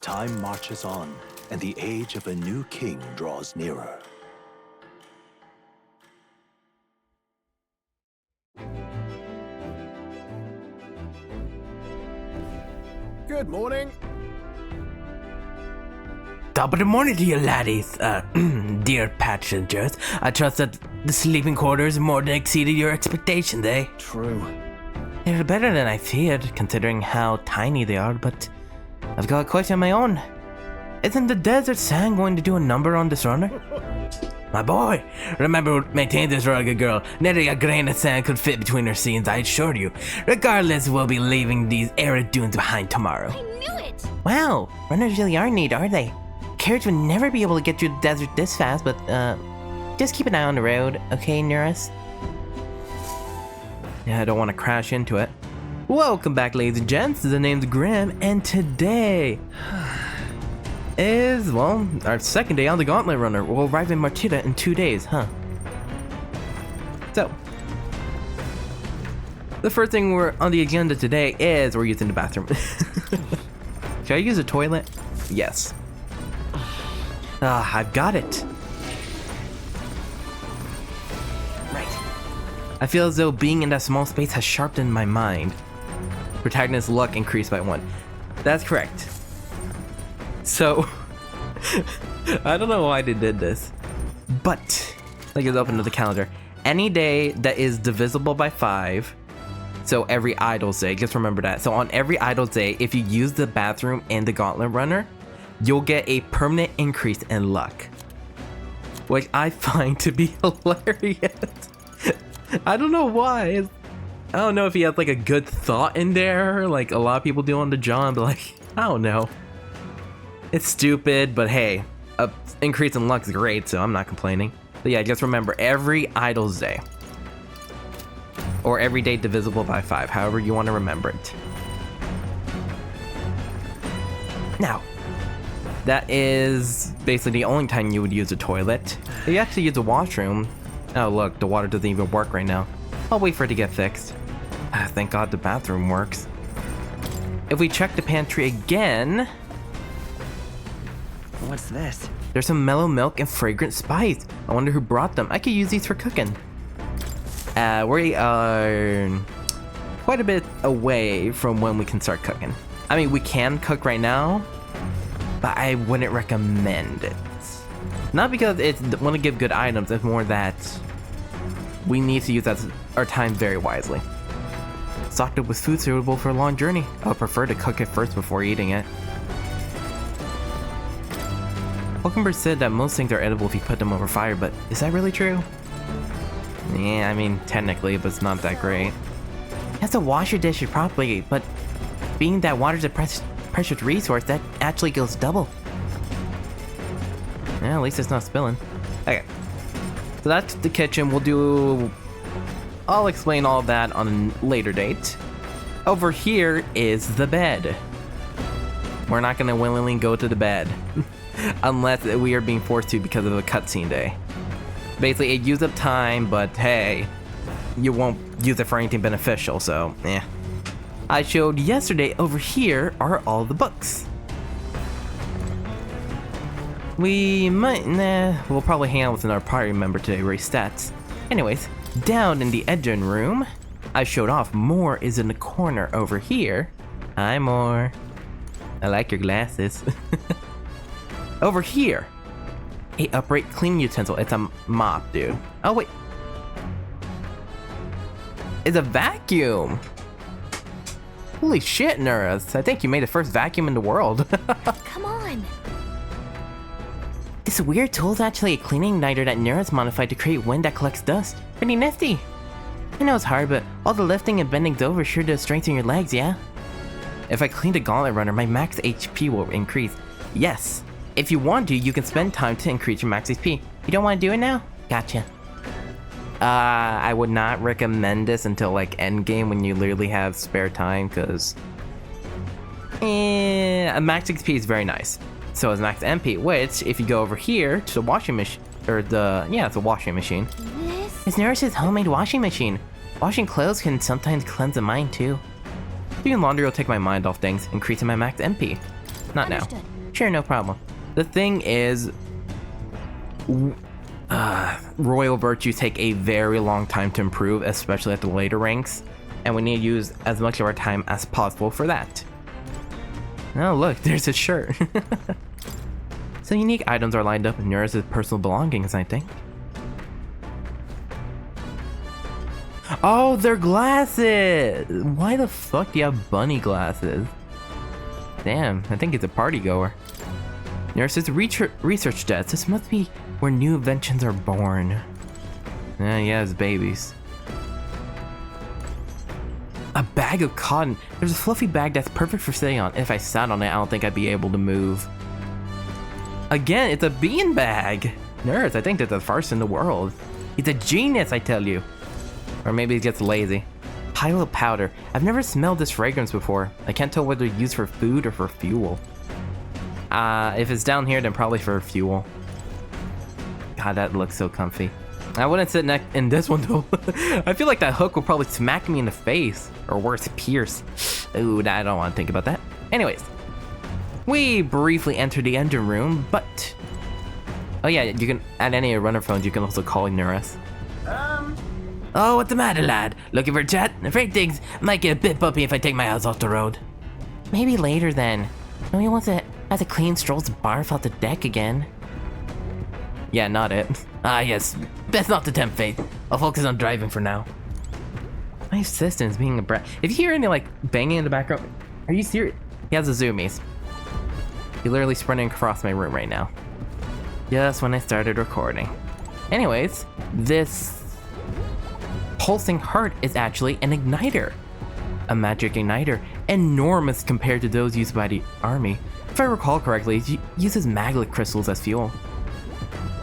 Time marches on, and the age of a new king draws nearer. Good morning. Top of the morning to you laddies, dear passengers. I trust that the sleeping quarters more than exceeded your expectations, eh? True. They're better than I feared, considering how tiny they are, but I've got a question of my own. Isn't the desert sand going to do a number on this runner? My boy, remember who maintained this rugged girl. Nearly a grain of sand could fit between her seams, I assure you. Regardless, we'll be leaving these arid dunes behind tomorrow. I knew it! Wow, runners really are neat, are they? Carriage would never be able to get through the desert this fast, but, just keep an eye on the road, okay, Neurus? Yeah, I don't want to crash into it. Welcome back, ladies and gents. The name's Grimm, and today is, well, our second day on the Gauntlet Runner. We'll arrive in Martita in 2 days, huh? So, the first thing we're on the agenda today is we're using the bathroom. Should I use a toilet? Yes. I've got it. Right. I feel as though being in that small space has sharpened my mind. Protagonist's luck increased by 1. That's correct. So, I don't know why they did this, but let's get open to the calendar. Any day that is divisible by 5, so every idle day, just remember that. So on every idle day, if you use the bathroom in the Gauntlet Runner, you'll get a permanent increase in luck, which I find to be hilarious. I don't know why. I don't know if he has like a good thought in there, like a lot of people do on the John, but like, I don't know. It's stupid, but hey, a increase in luck is great, so I'm not complaining. But yeah, just remember, every idle day, or every day divisible by 5, however you want to remember it. Now, that is basically the only time you would use a toilet. If you actually use a washroom, oh look, the water doesn't even work right now. I'll wait for it to get fixed. Thank God the bathroom works. If we check the pantry again, what's this? There's some mellow milk and fragrant spice. I wonder who brought them. I could use these for cooking. We are quite a bit away from when we can start cooking. I mean, we can cook right now, but I wouldn't recommend it. Not because it's want to give good items, it's more that we need to use our time very wisely. Stocked up with food suitable for a long journey. I would prefer to cook it first before eating it. Hulkenberg said that most things are edible if you put them over fire, but is that really true? Yeah, I mean, technically, but it's not that great. You have to wash your dishes properly, but being that water's a precious resource, that actually goes double. Yeah, at least it's not spilling. Okay. So that's the kitchen. I'll explain all of that on a later date. Over here is the bed. We're not gonna willingly go to the bed. Unless we are being forced to because of a cutscene day. Basically, it uses up time, but hey, you won't use it for anything beneficial, so eh. I showed yesterday over here are all the books. We'll probably hang out with another party member today, raise stats. Anyways, down in the engine room, I showed off. More is in the corner over here. Hi, More. I like your glasses. Over here, a upright cleaning utensil. It's a mop, dude. Oh, wait. It's a vacuum. Holy shit, Nurus. I think you made the first vacuum in the world. Come on. This weird tool is actually a cleaning igniter that Nurus modified to create wind that collects dust. Pretty nifty. I know it's hard, but all the lifting and bending's over sure does strengthen your legs, yeah? If I clean the Gauntlet Runner, my max HP will increase. Yes. If you want to, you can spend time to increase your max HP. You don't want to do it now? Gotcha. I would not recommend this until like endgame when you literally have spare time, because a max XP is very nice. So is max MP, which if you go over here to the washing machine, it's a washing machine. It's Nurse's homemade washing machine. Washing clothes can sometimes cleanse the mind too. Doing laundry will take my mind off things, increasing my max MP. Not now. Understood. Sure, no problem. The thing is, royal virtues take a very long time to improve, especially at the later ranks, and we need to use as much of our time as possible for that. Oh look, there's his shirt. Some unique items are lined up in Nura's personal belongings, I think. Oh, they're glasses! Why the fuck do you have bunny glasses? Damn, I think he's a party goer. Nurse's research desk. This must be where new inventions are born. Yeah, it's babies. A bag of cotton. There's a fluffy bag that's perfect for sitting on. If I sat on it, I don't think I'd be able to move. Again, it's a bean bag. Nurse, I think that's the first in the world. He's a genius, I tell you. Or maybe he gets lazy. Pile of powder. I've never smelled this fragrance before. I can't tell whether it's used for food or for fuel. If it's down here, then probably for fuel. God, that looks so comfy. I wouldn't sit in this one though. I feel like that hook will probably smack me in the face. Or worse, pierce. Ooh, I don't want to think about that. Anyways. We briefly enter the engine room, but... Oh yeah, you can, at any runner phones, you can also call Nurse. Oh, what's the matter, lad? Looking for a chat? Afraid things might get a bit bumpy if I take my house off the road. Maybe later then. No one wants to have a clean strolls barf out the deck again. Yeah, not it. Ah, yes. Best not to tempt fate. I'll focus on driving for now. My assistant's being a brat. If you hear any, like, banging in the background, are you serious? He has the zoomies. He's literally sprinting across my room right now. Just when I started recording. Anyways, this pulsing heart is actually an igniter. A magic igniter, enormous compared to those used by the army. If I recall correctly, it uses maglet crystals as fuel.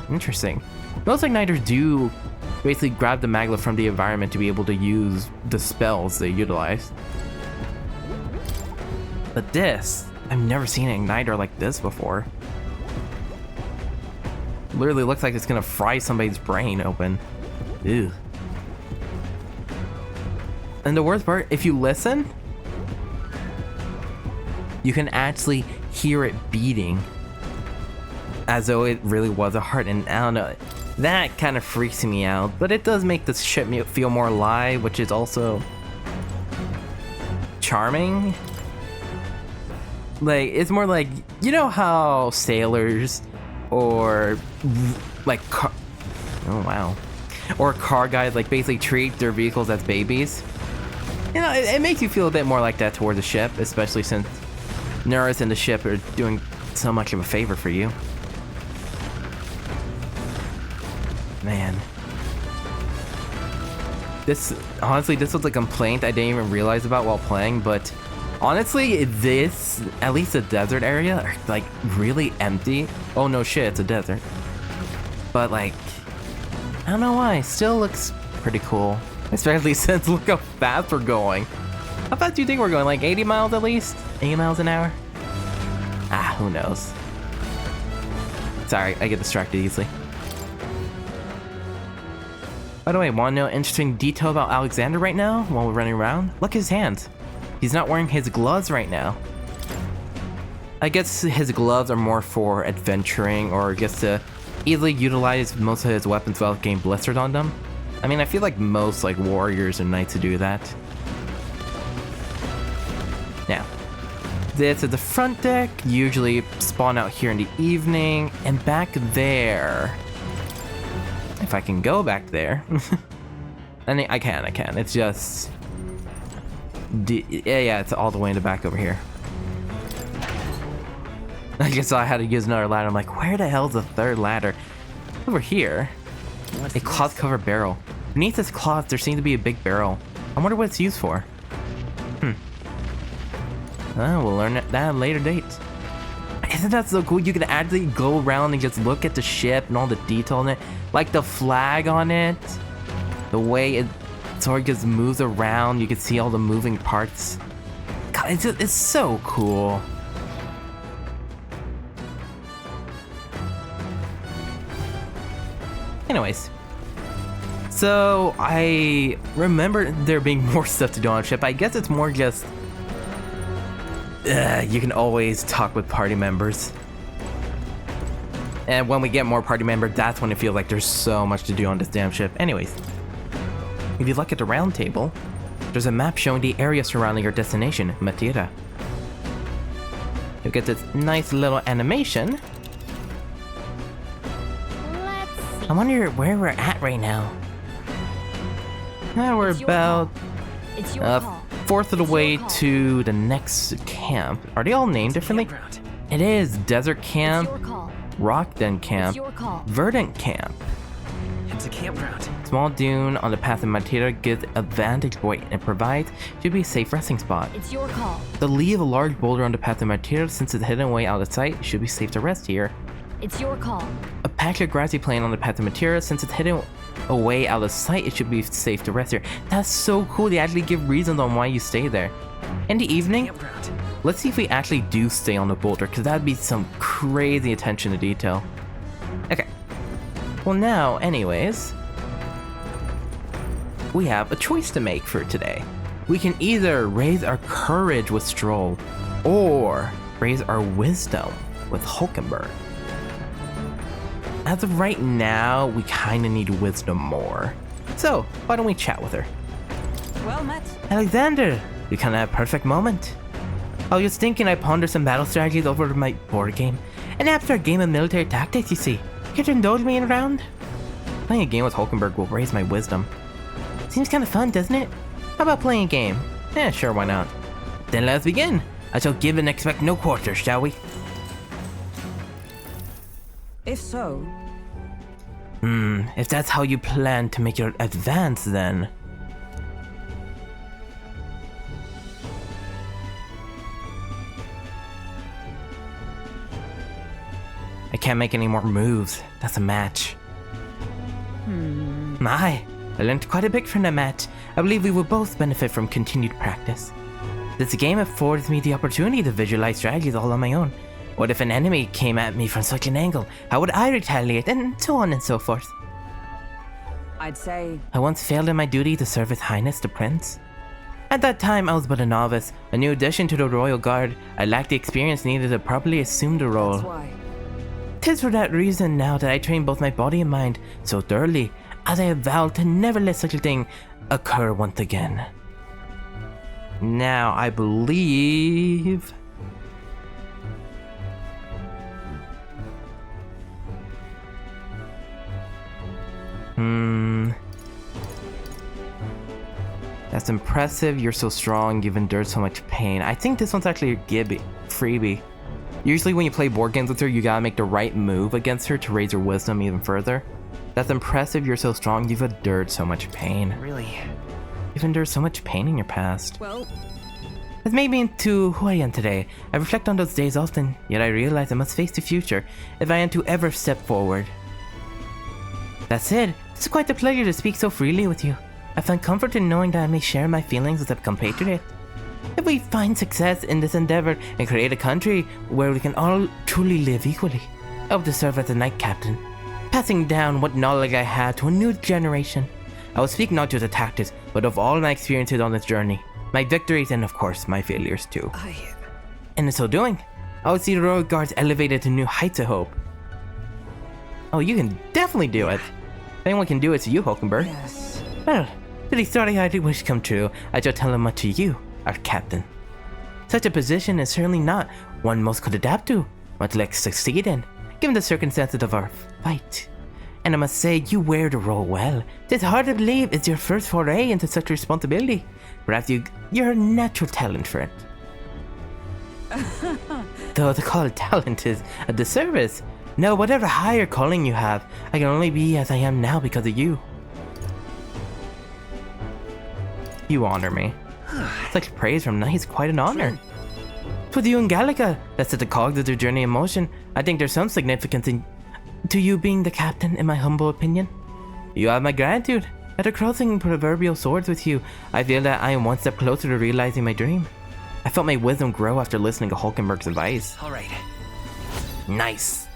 Interesting. Most igniters do basically grab the maglet from the environment to be able to use the spells they utilize. But this, I've never seen an igniter like this before. Literally looks like it's gonna fry somebody's brain open. Ew. And the worst part, if you listen, you can actually hear it beating as though it really was a heart. And I don't know, that kind of freaks me out, but it does make the ship feel more alive, which is also charming. Like, it's more like, you know how sailors or like or car guys like basically treat their vehicles as babies? You know, it makes you feel a bit more like that towards the ship, especially since Nurse and the ship are doing so much of a favor for you. Man. Honestly, this was a complaint I didn't even realize about while playing, but honestly, this, at least the desert area, are like really empty. Oh no shit, it's a desert. But like, I don't know why, still looks pretty cool. Especially since look how fast we're going. How fast do you think we're going? Like 80 miles at least? 80 miles an hour? Ah, who knows? Sorry, I get distracted easily. By the way, want to know an interesting detail about Alexander right now while we're running around? Look at his hands. He's not wearing his gloves right now. I guess his gloves are more for adventuring, or gets to easily utilize most of his weapons without getting blistered on them. I mean, I feel like most like warriors and knights to do that. Now, this is the front deck. Usually spawn out here in the evening, and back there. If I can go back there, I can. It's just, yeah, it's all the way in the back over here. I guess I had to use another ladder. I'm like, where the hell's the third ladder? Over here. A cloth-covered barrel. Beneath this cloth, there seems to be a big barrel. I wonder what it's used for. We'll learn that at a later date. Isn't that so cool? You can actually go around and just look at the ship and all the detail in it. Like the flag on it. The way it sort of just moves around. You can see all the moving parts. God, it's so cool. Anyways. So, I remember there being more stuff to do on the ship. I guess it's more just You can always talk with party members. And when we get more party members, that's when it feels like there's so much to do on this damn ship. Anyways, if you look at the round table, there's a map showing the area surrounding your destination, Matira. You get this nice little animation. Let's see. I wonder where we're at right now. We're It's your about It's your call. fourth of the It's way your call. to the next camp. Are they all named differently? Campground. It is Desert It's Camp, your call. Rock Den Camp, It's your call. Verdant Camp. It's a campground. Small dune on the path of Matira gives a vantage point and provides should be a safe resting spot. It's your call. The lee of a large boulder on the path of Matira, since it's hidden away out of sight, it should be safe to rest here. It's your call. A patch of grassy plain on the path of Matira, since it's hidden away out of sight, it should be safe to rest here. That's so cool. They actually give reasons on why you stay there. In the evening, Campground. let's see if we actually do stay on the boulder, because that'd be some crazy attention to detail. Okay. Well now, anyways, we have a choice to make for today. We can either raise our courage with Stroll, or raise our wisdom with Hulkenberg. As of right now, we kinda need wisdom more. So, why don't we chat with her? Well met. Alexander, you kinda have a perfect moment. I was just thinking I pondered some battle strategies over my board game, and after a game of military tactics, you see, care to indulge me in a round? Playing a game with Hulkenberg will raise my wisdom. Seems kinda fun, doesn't it? How about playing a game? Sure, why not? Then let's begin. I shall give and expect no quarter, shall we? If so, If that's how you plan to make your advance, then... I can't make any more moves. That's a match. My, I learned quite a bit from the match. I believe we will both benefit from continued practice. This game affords me the opportunity to visualize strategies all on my own. What if an enemy came at me from such an angle? How would I retaliate? And so on and so forth. I'd say I once failed in my duty to serve His Highness the Prince. At that time, I was but a novice, a new addition to the Royal Guard. I lacked the experience needed to properly assume the role. that's why. 'Tis for that reason now that I train both my body and mind so thoroughly, as I have vowed to never let such a thing occur once again. Now, I believe... That's impressive. You're so strong. You've endured so much pain. I think this one's actually a freebie. Usually when you play board games with her, you gotta make the right move against her to raise her wisdom even further. That's impressive. You're so strong. You've endured so much pain. Really? You've endured so much pain in your past. Well, It's made me into who I am today. I reflect on those days often, yet I realize I must face the future if I am to ever step forward. That said, it's quite a pleasure to speak so freely with you. I find comfort in knowing that I may share my feelings with a compatriot. If we find success in this endeavor and create a country where we can all truly live equally, I hope to serve as a knight captain, passing down what knowledge I have to a new generation. I will speak not just of tactics, but of all my experiences on this journey, my victories and of course my failures too. And in so doing, I will see the Royal Guards elevated to new heights of hope. Oh, you can definitely do it. If anyone can do it, it's you, Hulkenberg. yes. Well, to the story I did wish come true, I shall tell him much to you, our captain. Such a position is certainly not one most could adapt to, much less succeed in, given the circumstances of our fight. And I must say, you wear the role well. It's hard to believe it's your first foray into such responsibility. Perhaps you're a natural talent for it. Though to call it talent is a disservice. No, whatever higher calling you have, I can only be as I am now because of you. You honor me. Such praise from knights, quite an honor. With you and Gallica, that's at the cogs of their journey in motion. I think there's some significance to you being the captain, in my humble opinion. You have my gratitude. After crossing proverbial swords with you, I feel that I am one step closer to realizing my dream. I felt my wisdom grow after listening to Hulkenberg's advice. Alright. Nice.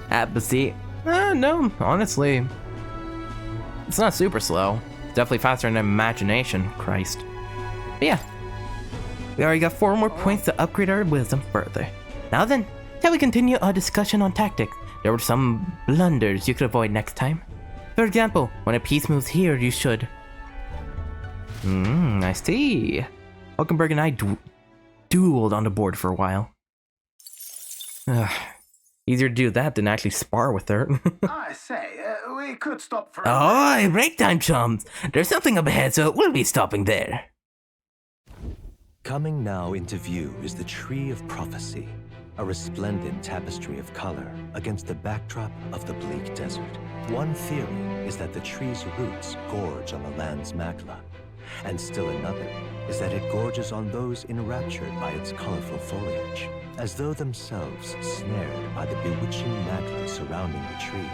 But see, no, honestly, it's not super slow. It's definitely faster than imagination, Christ. But yeah, We already got 4 more points to upgrade our wisdom further. Now then, shall we continue our discussion on tactics? There were some blunders you could avoid next time. For example, when a piece moves here, you should... I see. Hulkenberg and I dueled on the board for a while. Ugh. Easier to do that than actually spar with her. I say, we could stop for Oh, break time, chums! There's something up ahead, so we'll be stopping there. Coming now into view is the Tree of Prophecy, a resplendent tapestry of color against the backdrop of the bleak desert. One theory is that the tree's roots gorge on the land's magla, and still another is that it gorges on those enraptured by its colorful foliage, as though themselves snared by the bewitching magla surrounding the tree.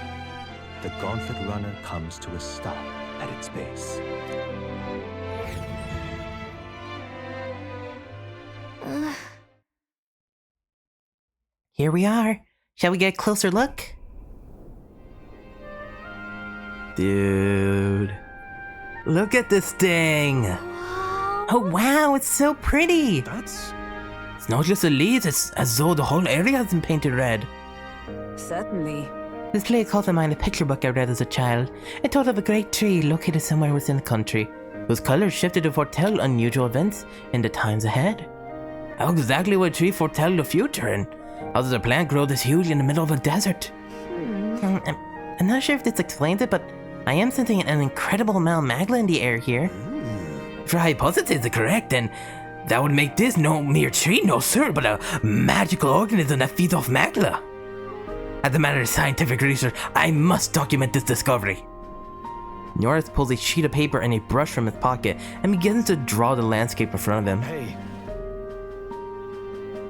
The Gauntlet runner comes to a stop at its base. Here we are. Shall we get a closer look? Dude. Look at this thing! Oh wow, it's so pretty! That's... It's not just the leaves, it's as though the whole area has been painted red. Certainly. This place calls to mind a picture book I read as a child. It told of a great tree located somewhere within the country, whose colors shifted to foretell unusual events in the times ahead. How exactly would a tree foretell the future, and how does a plant grow this huge in the middle of a desert? I'm not sure if this explains it, but I am sensing an incredible amount of magla in the air here. If your hypothesis is correct, then that would make this no mere tree, no sir, but a magical organism that feeds off magla. As a matter of scientific research, I must document this discovery. Norris pulls a sheet of paper and a brush from his pocket and begins to draw the landscape in front of him. Hey.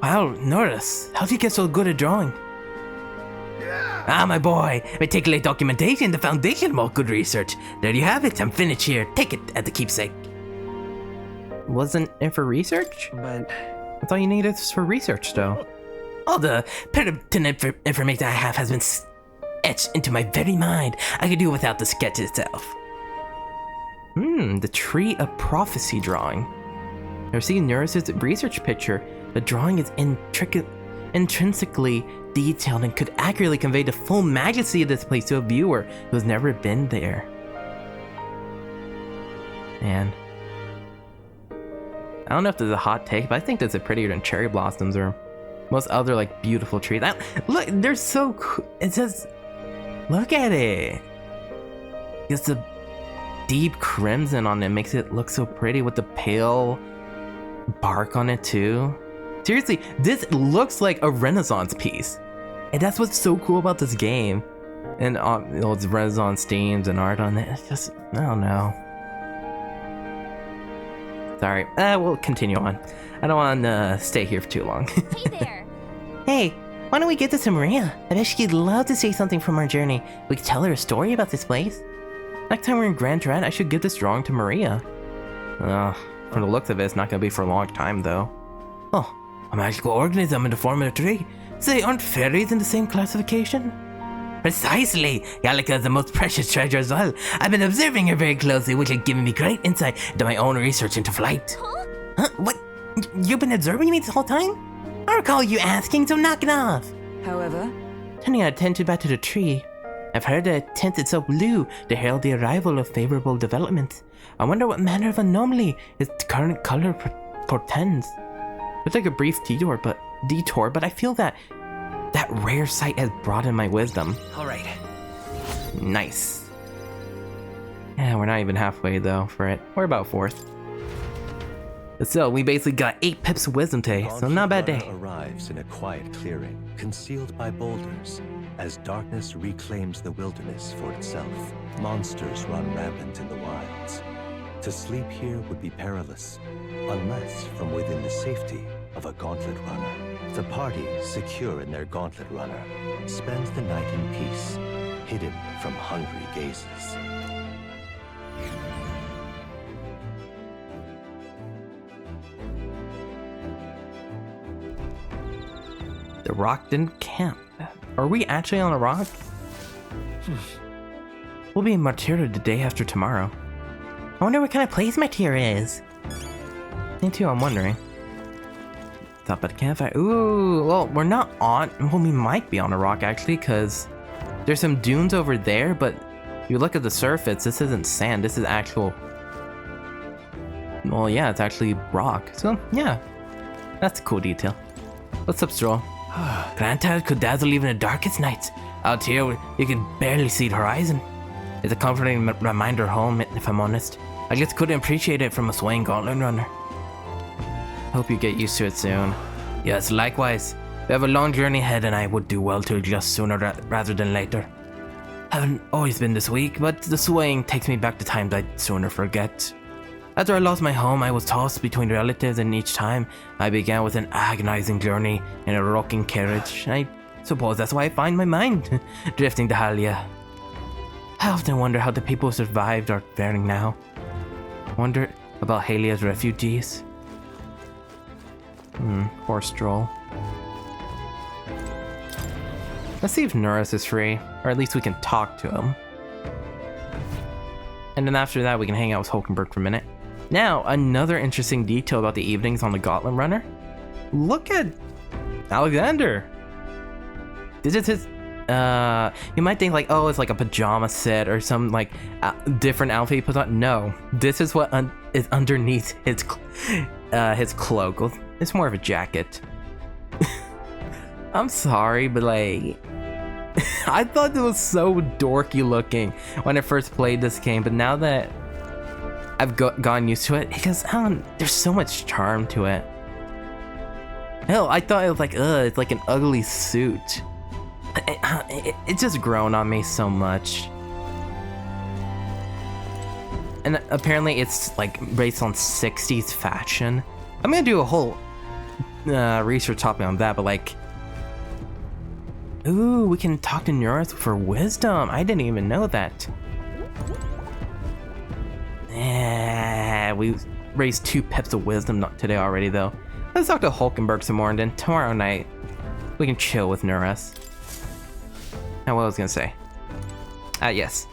Wow, Norris, how did you get so good at drawing? Ah, my boy, meticulous documentation, the foundation of all good research. There you have it, I'm finished here. Take it as a keepsake. Wasn't it for research? But I thought you needed this for research, though. All the pertinent information I have has been etched into my very mind. I could do without the sketch itself. The Tree of Prophecy drawing. I've seen Norris's research picture. The drawing is intrinsically detailed and could accurately convey the full majesty of this place to a viewer who has never been there. And I don't know if this is a hot take, but I think this is prettier than cherry blossoms or most other like beautiful trees. Look, they're so cool. It says, look at it. It's a deep crimson on it, makes it look so pretty with the pale bark on it too. Seriously, this looks like a Renaissance piece. And that's what's so cool about this game. And those Renaissance themes and art on it. It's just, I don't know. Sorry, we'll continue on. I don't want to stay here for too long. Hey there. Hey, why don't we get to Maria? I bet she'd love to see something from our journey. We could tell her a story about this place. Next time we're in Grand Turret, I should give this drawing to Maria. From the looks of it, it's not going to be for a long time, though. Oh, a magical organism in the form of a tree. Say, aren't fairies in the same classification? Precisely! Gallica is the most precious treasure as well. I've been observing her very closely, which has given me great insight into my own research into flight. Huh? What? You've been observing me this whole time? I recall you asking, so knock it off! However, Turning our attention back to the tree, I've heard that it tints itself blue to herald the arrival of favorable developments. I wonder what manner of anomaly its current color portends. It's like a brief detour, but I feel that rare sight has broadened my wisdom. all right. Nice. Yeah, we're not even halfway though for it. We're about 4th. So we basically got 8 pips of wisdom today, so not a bad day. Arrives in a quiet clearing, concealed by boulders, as darkness reclaims the wilderness for itself. Monsters run rampant in the wilds. To sleep here would be perilous, unless from within the safety of a Gauntlet runner. The party, secure in their Gauntlet runner, spends the night in peace, hidden from hungry gazes. The rock didn't camp. Are we actually on a rock? We'll be in Martyra the day after tomorrow. I wonder what kind of place Martyra is. Me too, I'm wondering. Stop at a campfire. Ooh, well, we're not on. Well, we might be on a rock actually, because there's some dunes over there. But if you look at the surface, this isn't sand. This is actual. Well, yeah, it's actually rock. So yeah, that's a cool detail. What's up, Stroll? Granted, could dazzle even the darkest nights. Out here, you can barely see the horizon. It's a comforting reminder of home, if I'm honest. I just couldn't appreciate it from a swaying Gauntlet runner. Hope you get used to it soon. Yes, likewise. We have a long journey ahead and I would do well to adjust sooner rather than later. Haven't always been this weak, but the swaying takes me back to times I'd sooner forget. After I lost my home, I was tossed between relatives, and each time I began with an agonizing journey in a rocking carriage. I suppose that's why I find my mind drifting to Halia. I often wonder how the people who survived are faring now. Wonder about Halia's refugees. Poor Stroll. Let's see if Norris is free, or at least we can talk to him. And then after that, we can hang out with Hulkenberg for a minute. Now, another interesting detail about the evenings on the Gauntlet runner. Look at Alexander. This is his. You might think like, oh, it's like a pajama set or some like different outfit he puts on. No, this is what is underneath his cloak. Well, it's more of a jacket. I'm sorry, but like, I thought it was so dorky looking when I first played this game, but now that I've gotten used to it, because there's so much charm to it. Hell, I thought it was like, it's like an ugly suit. It's just grown on me so much. And apparently it's like based on 60s fashion. I'm gonna do a whole research topic on that, but like, ooh, we can talk to Norris for wisdom. I didn't even know that. We raised 2 pips of wisdom not today already though. Let's talk to Hulkenberg some more, and then tomorrow night we can chill with Norris. Now what I was gonna say. Yes.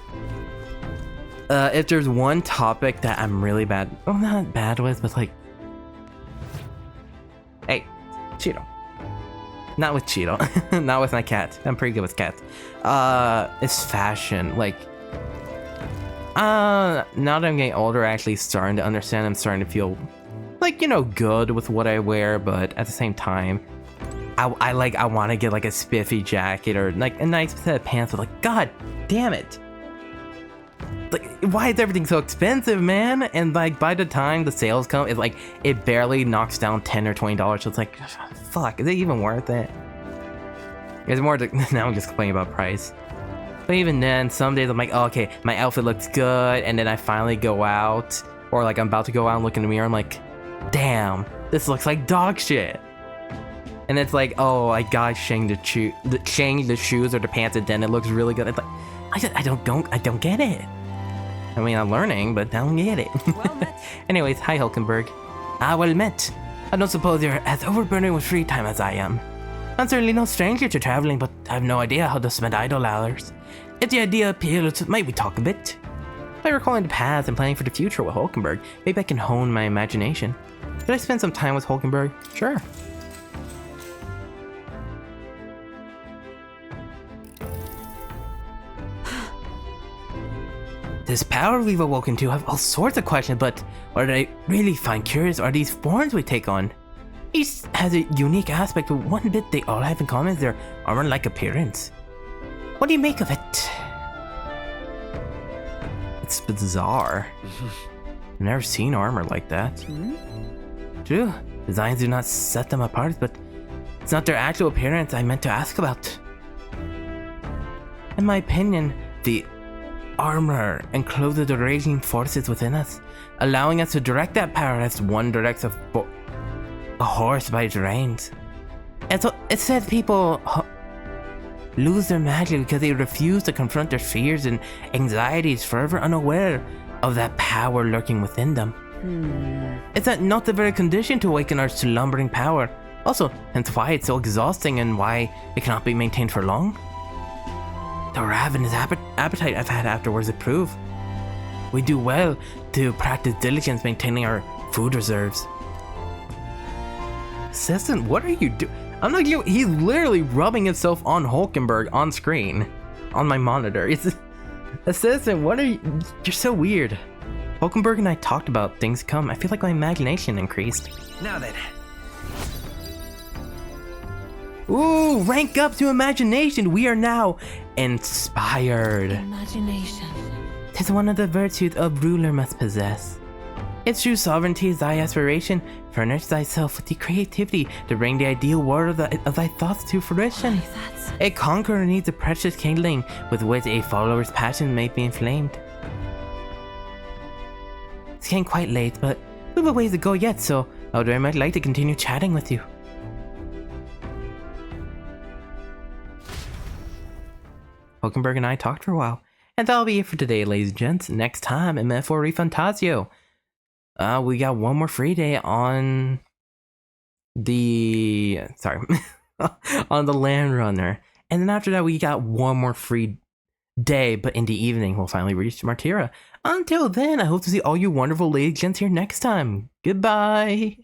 If there's one topic that I'm really bad, well, not bad with, but like, hey, Cheeto. Not with Cheeto. Not with my cat. I'm pretty good with cats. It's fashion. Like, now that I'm getting older, I'm actually starting to understand. I'm starting to feel like, you know, good with what I wear, but at the same time, I want to get like a spiffy jacket or like a nice set of pants, but like, god damn it. Like, why is everything so expensive, man? And like, by the time the sales come, it's like, it barely knocks down $10 or $20. So it's like, fuck, is it even worth it? It's more now I'm just complaining about price. But even then, some days I'm like, oh, okay, my outfit looks good, and then I finally go out, or like I'm about to go out and look in the mirror, I'm like, damn, this looks like dog shit. And it's like, oh, I gotta change the shoes or the pants, and then it looks really good. It's like, I don't get it. I mean, I'm learning, but I don't get it. Well met. Anyways, hi Hulkenberg. Well met. I don't suppose you're as overburdened with free time as I am. I'm certainly no stranger to traveling, but I have no idea how to spend idle hours. If the idea appeals, might we talk a bit? By recalling the past and planning for the future with Hulkenberg, maybe I can hone my imagination. Could I spend some time with Hulkenberg? Sure. This power we've awoken to have all sorts of questions, but what I really find curious are these forms we take on. Each has a unique aspect, but one bit they all have in common is their armor-like appearance. What do you make of it? It's bizarre. I've never seen armor like that. True, designs do not set them apart, but it's not their actual appearance I meant to ask about. In my opinion, the armor encloses the raging forces within us, allowing us to direct that power as one directs a horse by its reins. And so it says people lose their magic because they refuse to confront their fears and anxieties, forever unaware of that power lurking within them. Is that not the very condition to awaken our slumbering power? Also, hence why it's so exhausting and why it cannot be maintained for long? The ravenous appetite I've had afterwards it prove. We do well to practice diligence maintaining our food reserves. Assistant, what are you doing? I'm not you. He's literally rubbing himself on Hulkenberg on screen, on my monitor. It's Assistant, what are you? You're so weird. Hulkenberg and I talked about things to come. I feel like my imagination increased. Now then. Ooh, rank up to imagination. We are now inspired. Imagination. 'Tis one of the virtues a ruler must possess. Its true sovereignty is thy aspiration. Furnish thyself with the creativity to bring the ideal world of thy thoughts to fruition. A conqueror needs a precious kindling with which a follower's passion may be inflamed. It's getting quite late, but we have a ways to go yet, so I would very much like to continue chatting with you. Hulkenberg and I talked for a while, and that'll be it for today, ladies and gents. Next time in Metaphor Refantazio, we got one more free day on the on the Land Runner, and then after that we got one more free day, but in the evening we'll finally reach Martira. Until then, I hope to see all you wonderful ladies and gents here next time. Goodbye.